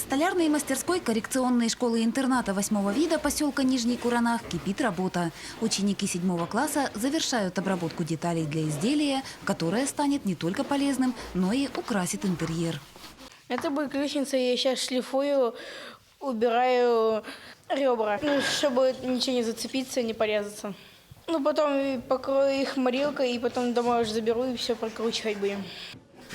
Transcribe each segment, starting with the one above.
столярной мастерской коррекционной школы-интерната 8-го вида поселка Нижний Куранах кипит работа. Ученики 7-го класса завершают обработку деталей для изделия, которое станет не только полезным, но и украсит интерьер. Это будет ключница, я сейчас шлифую, убираю ребра, чтобы ничего не зацепиться, не порезаться. Потом покрою их морилкой, и потом домой уже заберу и все прокручивать будем.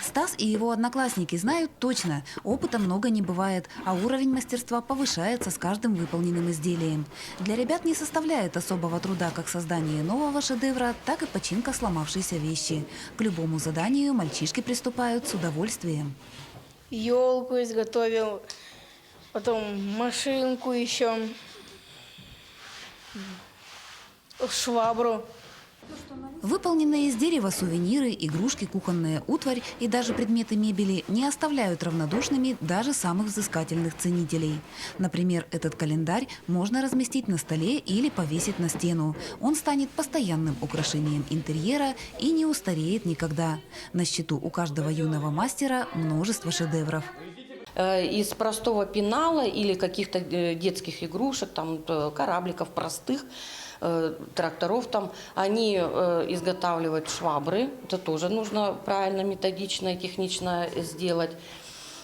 Стас и его одноклассники знают точно, опыта много не бывает, а уровень мастерства повышается с каждым выполненным изделием. Для ребят не составляет особого труда как создание нового шедевра, так и починка сломавшейся вещи. К любому заданию мальчишки приступают с удовольствием. Елку изготовил, потом машинку еще, швабру. Выполненные из дерева сувениры, игрушки, кухонная утварь и даже предметы мебели не оставляют равнодушными даже самых взыскательных ценителей. Например, этот календарь можно разместить на столе или повесить на стену. Он станет постоянным украшением интерьера и не устареет никогда. На счету у каждого юного мастера множество шедевров. Из простого пенала или каких-то детских игрушек, корабликов простых, тракторов, они изготавливают швабры. Это тоже нужно правильно, методично и технично сделать.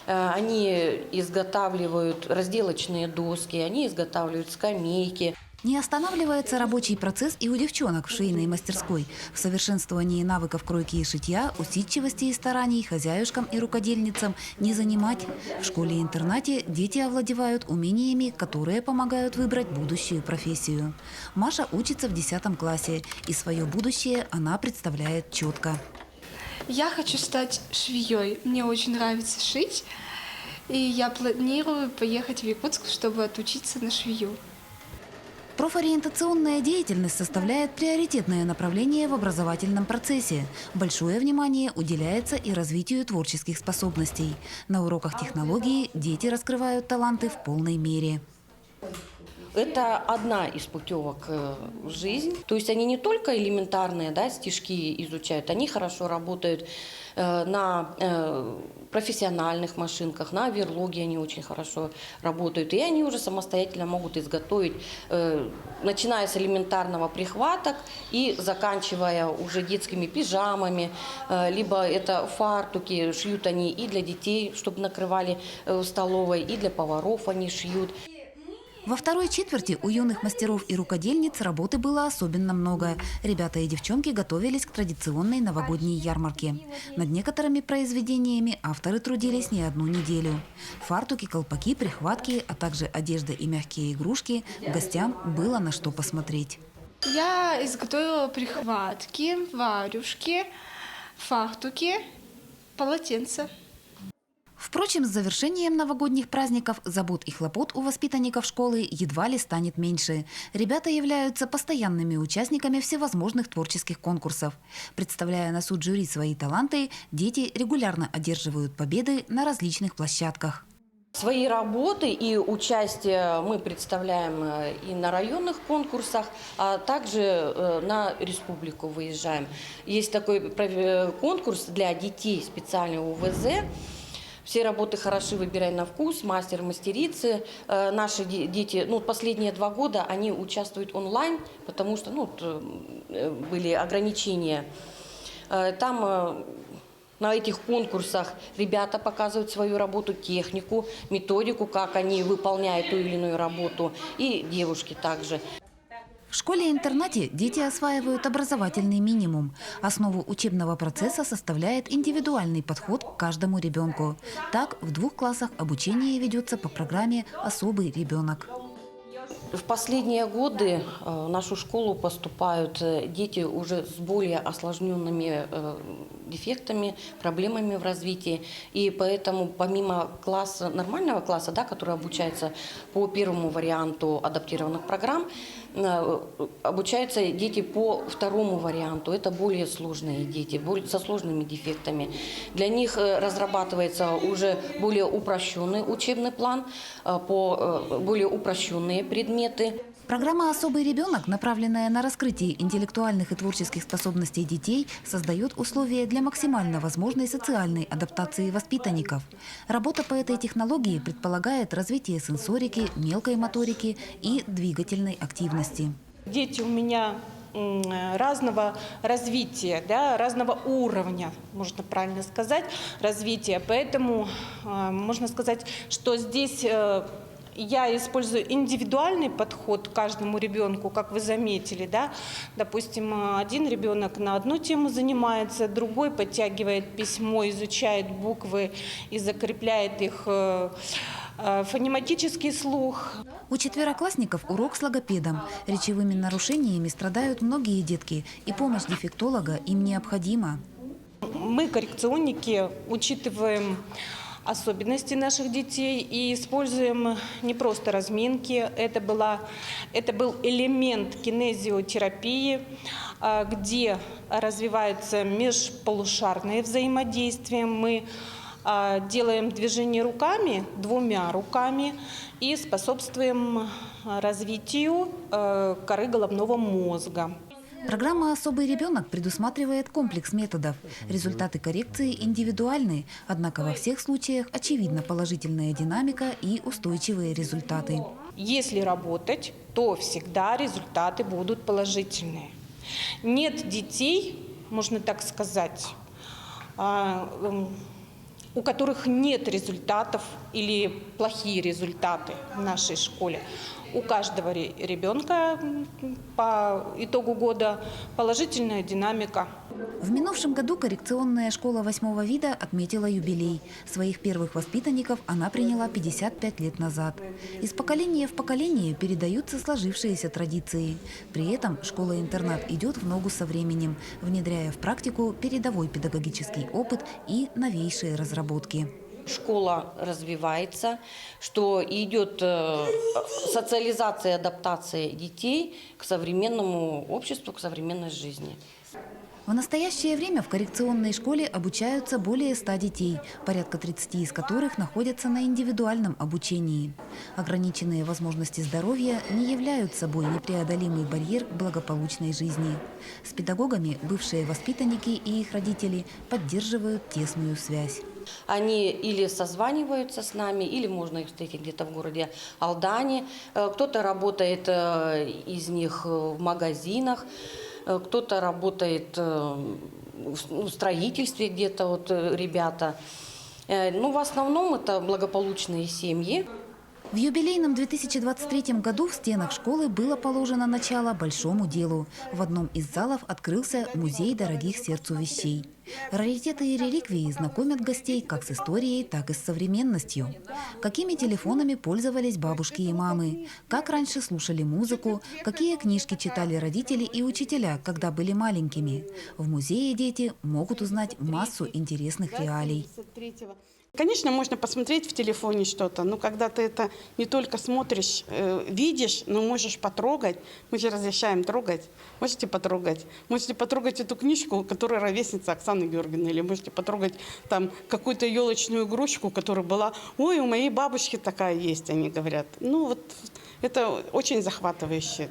Они изготавливают разделочные доски, они изготавливают скамейки. Не останавливается рабочий процесс и у девчонок в швейной мастерской. В совершенствовании навыков кройки и шитья, усидчивости и стараний хозяюшкам и рукодельницам не занимать. В школе-интернате дети овладевают умениями, которые помогают выбрать будущую профессию. Маша учится в 10 классе, и свое будущее она представляет четко. Я хочу стать швеей. Мне очень нравится шить, и я планирую поехать в Якутск, чтобы отучиться на швею. Профориентационная деятельность составляет приоритетное направление в образовательном процессе. Большое внимание уделяется и развитию творческих способностей. На уроках технологии дети раскрывают таланты в полной мере. Это одна из путевок в жизнь. То есть они не только элементарные стишки изучают, они хорошо работают на профессиональных машинках, на оверлоге они очень хорошо работают. И они уже самостоятельно могут изготовить, начиная с элементарного прихваток и заканчивая уже детскими пижамами, либо это фартуки, шьют они и для детей, чтобы накрывали в столовой, и для поваров они шьют. Во второй четверти у юных мастеров и рукодельниц работы было особенно много. Ребята и девчонки готовились к традиционной новогодней ярмарке. Над некоторыми произведениями авторы трудились не одну неделю. Фартуки, колпаки, прихватки, а также одежда и мягкие игрушки – гостям было на что посмотреть. Я изготовила прихватки, варюшки, фартуки, полотенца. Впрочем, с завершением новогодних праздников забот и хлопот у воспитанников школы едва ли станет меньше. Ребята являются постоянными участниками всевозможных творческих конкурсов. Представляя на суд жюри свои таланты, дети регулярно одерживают победы на различных площадках. Свои работы и участие мы представляем и на районных конкурсах, а также на республику выезжаем. Есть такой конкурс для детей специальный УВЗ. Все работы хороши, выбирай на вкус, мастер-мастерицы. Наши дети, последние 2 года они участвуют онлайн, потому что были ограничения. Там на этих конкурсах ребята показывают свою работу, технику, методику, как они выполняют ту или иную работу, и девушки также. В школе-интернате дети осваивают образовательный минимум. Основу учебного процесса составляет индивидуальный подход к каждому ребенку. Так, в 2 классах обучение ведется по программе «Особый ребенок». В последние годы в нашу школу поступают дети уже с более осложненными дефектами, проблемами в развитии. И поэтому помимо нормального класса, который обучается по первому варианту адаптированных программ, обучаются дети по второму варианту. Это более сложные дети, со сложными дефектами. Для них разрабатывается уже более упрощенный учебный план, по более упрощенные предметы. Программа «Особый ребенок», направленная на раскрытие интеллектуальных и творческих способностей детей, создает условия для максимально возможной социальной адаптации воспитанников. Работа по этой технологии предполагает развитие сенсорики, мелкой моторики и двигательной активности. Дети у меня разного развития, да, разного уровня, можно правильно сказать, развития. Поэтому можно сказать, что здесь я использую индивидуальный подход к каждому ребенку, как вы заметили, да. Допустим, один ребенок на одну тему занимается, другой подтягивает письмо, изучает буквы и закрепляет их фонематический слух. У четвероклассников урок с логопедом. Речевыми нарушениями страдают многие детки, и помощь дефектолога им необходима. Мы, коррекционники, учитываем особенности наших детей и используем не просто разминки. Это был элемент кинезиотерапии, где развивается межполушарное взаимодействие. Мы делаем движение руками, двумя руками, и способствуем развитию коры головного мозга. Программа «Особый ребенок» предусматривает комплекс методов. Результаты коррекции индивидуальны, однако во всех случаях очевидна положительная динамика и устойчивые результаты. Если работать, то всегда результаты будут положительные. Нет детей, можно так сказать, у которых нет результатов или плохие результаты в нашей школе. У каждого ребенка по итогу года положительная динамика. В минувшем году коррекционная школа 8-го вида отметила юбилей. Своих первых воспитанников она приняла 55 лет назад. Из поколения в поколение передаются сложившиеся традиции. При этом школа-интернат идет в ногу со временем, внедряя в практику передовой педагогический опыт и новейшие разработки. Школа развивается, что идет социализация, адаптация детей к современному обществу, к современной жизни. В настоящее время в коррекционной школе обучаются более 100 детей, порядка 30 из которых находятся на индивидуальном обучении. Ограниченные возможности здоровья не являются собой непреодолимый барьер к благополучной жизни. С педагогами бывшие воспитанники и их родители поддерживают тесную связь. Они или созваниваются с нами, или можно их встретить где-то в городе Алдане. Кто-то работает из них в магазинах, кто-то работает в строительстве где-то, вот ребята. Ну, в основном это благополучные семьи. В юбилейном 2023 году в стенах школы было положено начало большому делу. В одном из залов открылся музей дорогих сердцу вещей. Раритеты и реликвии знакомят гостей как с историей, так и с современностью. Какими телефонами пользовались бабушки и мамы, как раньше слушали музыку, какие книжки читали родители и учителя, когда были маленькими. В музее дети могут узнать массу интересных реалий. Конечно, можно посмотреть в телефоне что-то, но когда ты это не только смотришь, видишь, но можешь потрогать. Мы же разрешаем трогать. Можете потрогать. Можете потрогать эту книжку, которая ровесница Оксаны Георгиевны, или можете потрогать там какую-то елочную игрушку, которая была. Ой, у моей бабушки такая есть, они говорят. Ну вот это очень захватывающе.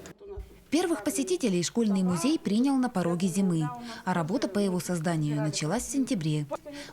Первых посетителей школьный музей принял на пороге зимы, а работа по его созданию началась в сентябре.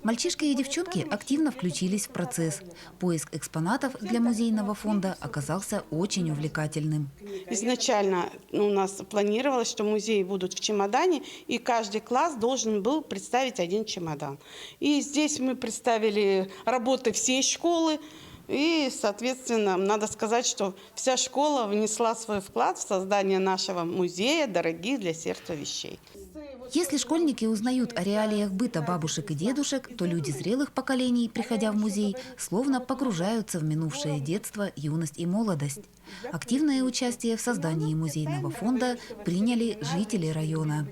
Мальчишки и девчонки активно включились в процесс. Поиск экспонатов для музейного фонда оказался очень увлекательным. Изначально у нас планировалось, что музеи будут в чемодане, и каждый класс должен был представить один чемодан. И здесь мы представили работы всей школы. И, соответственно, надо сказать, что вся школа внесла свой вклад в создание нашего музея дорогих для сердца вещей. Если школьники узнают о реалиях быта бабушек и дедушек, то люди зрелых поколений, приходя в музей, словно погружаются в минувшее детство, юность и молодость. Активное участие в создании музейного фонда приняли жители района.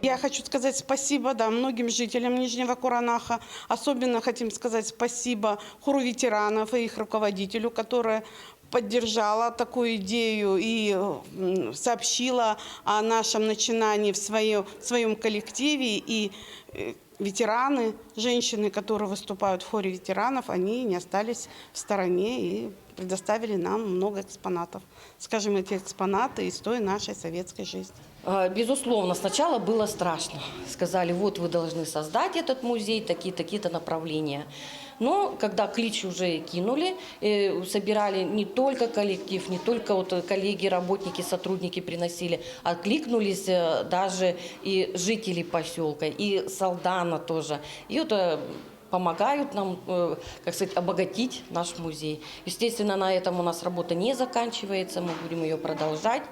Я хочу сказать спасибо многим жителям Нижнего Куранаха. Особенно хотим сказать спасибо хору ветеранов и их руководителю, которая поддержала такую идею и сообщила о нашем начинании в своем коллективе. И ветераны, женщины, которые выступают в хоре ветеранов, они не остались в стороне и предоставили нам много экспонатов. Скажем, эти экспонаты из той нашей советской жизни. Безусловно, сначала было страшно. Сказали, вот вы должны создать этот музей, такие-то направления. Но когда клич уже кинули, собирали не только коллектив, не только вот коллеги, работники, сотрудники приносили, откликнулись даже и жители поселка, и Салдана тоже. И вот помогают нам, как сказать, обогатить наш музей. Естественно, на этом у нас работа не заканчивается, мы будем ее продолжать.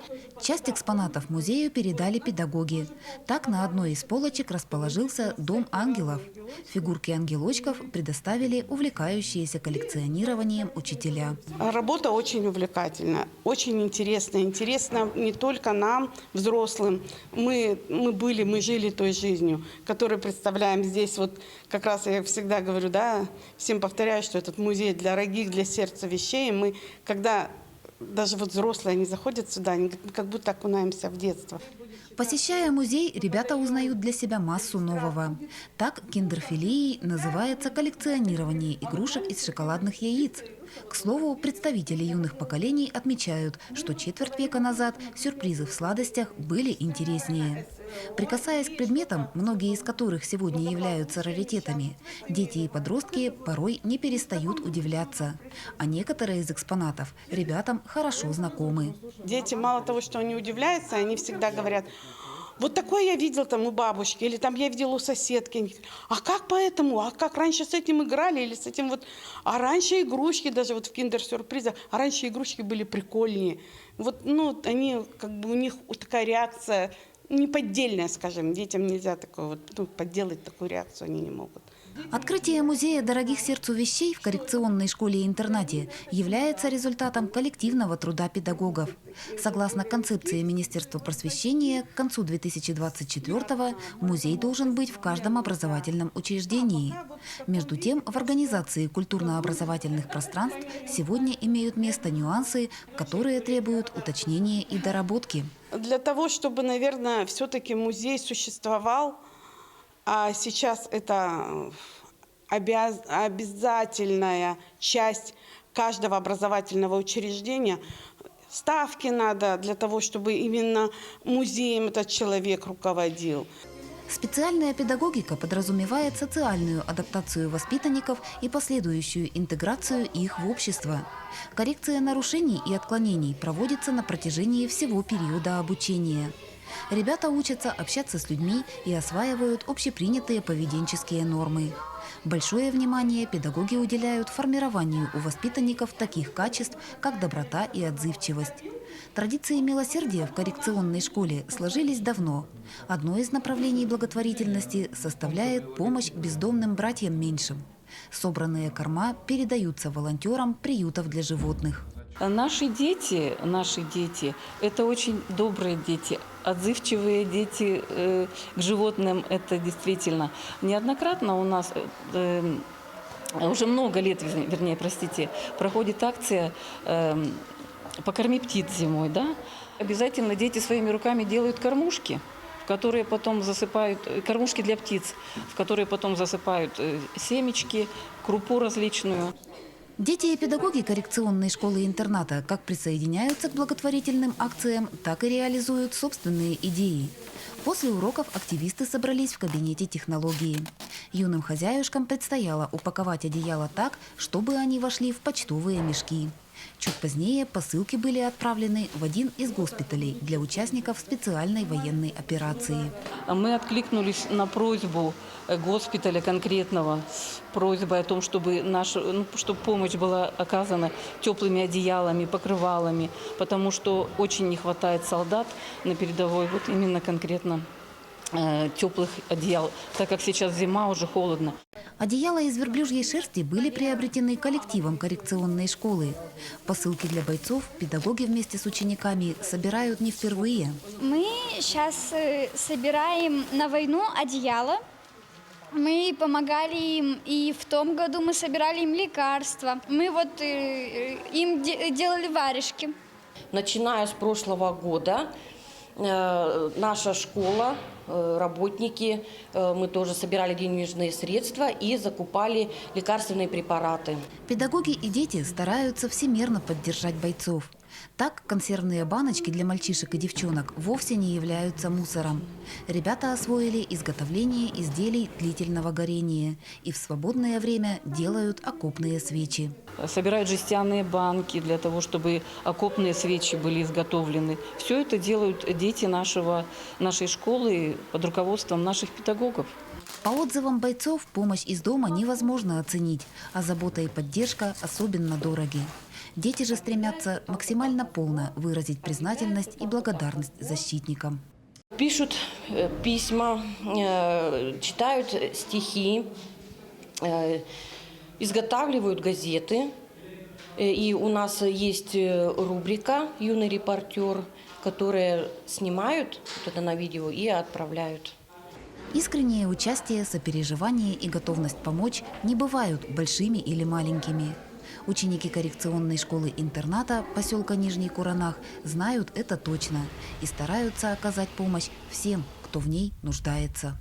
Часть экспонатов музею передали педагоги. Так на одной из полочек расположился Дом ангелов. Фигурки ангелочков предоставили увлекающиеся коллекционированием учителя. Работа очень увлекательна, очень интересна. Интересна не только нам, взрослым. Мы жили той жизнью, которую представляем здесь. Вот как раз я всегда говорю, да, всем повторяю, что этот музей для дорогих, для сердца вещей. Мы, когда даже вот взрослые, они заходят сюда, они как будто окунаемся в детство. Посещая музей, ребята узнают для себя массу нового. Так киндерфилией называется коллекционирование игрушек из шоколадных яиц. К слову, представители юных поколений отмечают, что четверть века назад сюрпризы в сладостях были интереснее. Прикасаясь к предметам, многие из которых сегодня являются раритетами, дети и подростки порой не перестают удивляться. А некоторые из экспонатов ребятам хорошо знакомы. Дети мало того, что они удивляются, они всегда говорят: вот такое я видел там у бабушки, или там я видел у соседки. А как поэтому? А как раньше с этим играли? Или с этим вот... А раньше игрушки, даже вот в киндер-сюрпризах, а раньше игрушки были прикольнее. Вот, ну, они, как бы у них такая реакция неподдельная, скажем. Детям нельзя такое вот, ну, подделать такую реакцию, они не могут. Открытие музея дорогих сердцу вещей в коррекционной школе-интернате является результатом коллективного труда педагогов. Согласно концепции Министерства просвещения, к концу 2024-го музей должен быть в каждом образовательном учреждении. Между тем, в организации культурно-образовательных пространств сегодня имеют место нюансы, которые требуют уточнения и доработки. Для того, чтобы, наверное, все-таки музей существовал, а сейчас это обязательная часть каждого образовательного учреждения. Ставки надо для того, чтобы именно музеем этот человек руководил. Специальная педагогика подразумевает социальную адаптацию воспитанников и последующую интеграцию их в общество. Коррекция нарушений и отклонений проводится на протяжении всего периода обучения. Ребята учатся общаться с людьми и осваивают общепринятые поведенческие нормы. Большое внимание педагоги уделяют формированию у воспитанников таких качеств, как доброта и отзывчивость. Традиции милосердия в коррекционной школе сложились давно. Одно из направлений благотворительности составляет помощь бездомным братьям меньшим. Собранные корма передаются волонтерам приютов для животных. Наши дети – это очень добрые дети, отзывчивые дети к животным. Это действительно неоднократно у нас, уже много лет, проходит акция «Покорми птиц зимой». Да? Обязательно дети своими руками делают кормушки, в которые потом засыпают, кормушки для птиц, в которые потом засыпают семечки, крупу различную. Дети и педагоги коррекционной школы-интерната как присоединяются к благотворительным акциям, так и реализуют собственные идеи. После уроков активисты собрались в кабинете технологии. Юным хозяюшкам предстояло упаковать одеяла так, чтобы они вошли в почтовые мешки. Чуть позднее посылки были отправлены в один из госпиталей для участников специальной военной операции. Мы откликнулись на просьбу госпиталя конкретного с просьбой о том, чтобы чтобы помощь была оказана теплыми одеялами, покрывалами, потому что очень не хватает солдат на передовой, вот именно конкретно теплых одеял, так как сейчас зима, уже холодно. Одеяла из верблюжьей шерсти были приобретены коллективом коррекционной школы. Посылки для бойцов педагоги вместе с учениками собирают не впервые. Мы сейчас собираем на войну одеяло. Мы помогали им, и в том году мы собирали им лекарства. Мы вот им делали варежки. Начиная с прошлого года наша школа, работники, мы тоже собирали денежные средства и закупали лекарственные препараты. Педагоги и дети стараются всемерно поддержать бойцов. Так, консервные баночки для мальчишек и девчонок вовсе не являются мусором. Ребята освоили изготовление изделий длительного горения и в свободное время делают окопные свечи. Собирают жестяные банки для того, чтобы окопные свечи были изготовлены. Все это делают дети нашей школы под руководством наших педагогов. По отзывам бойцов, помощь из дома невозможно оценить, а забота и поддержка особенно дороги. Дети же стремятся максимально полно выразить признательность и благодарность защитникам. Пишут письма, читают стихи, изготавливают газеты. И у нас есть рубрика «Юный репортер», которые снимают это на видео и отправляют. Искреннее участие, сопереживание и готовность помочь не бывают большими или маленькими. Ученики коррекционной школы-интерната поселка Нижний Куранах знают это точно и стараются оказать помощь всем, кто в ней нуждается.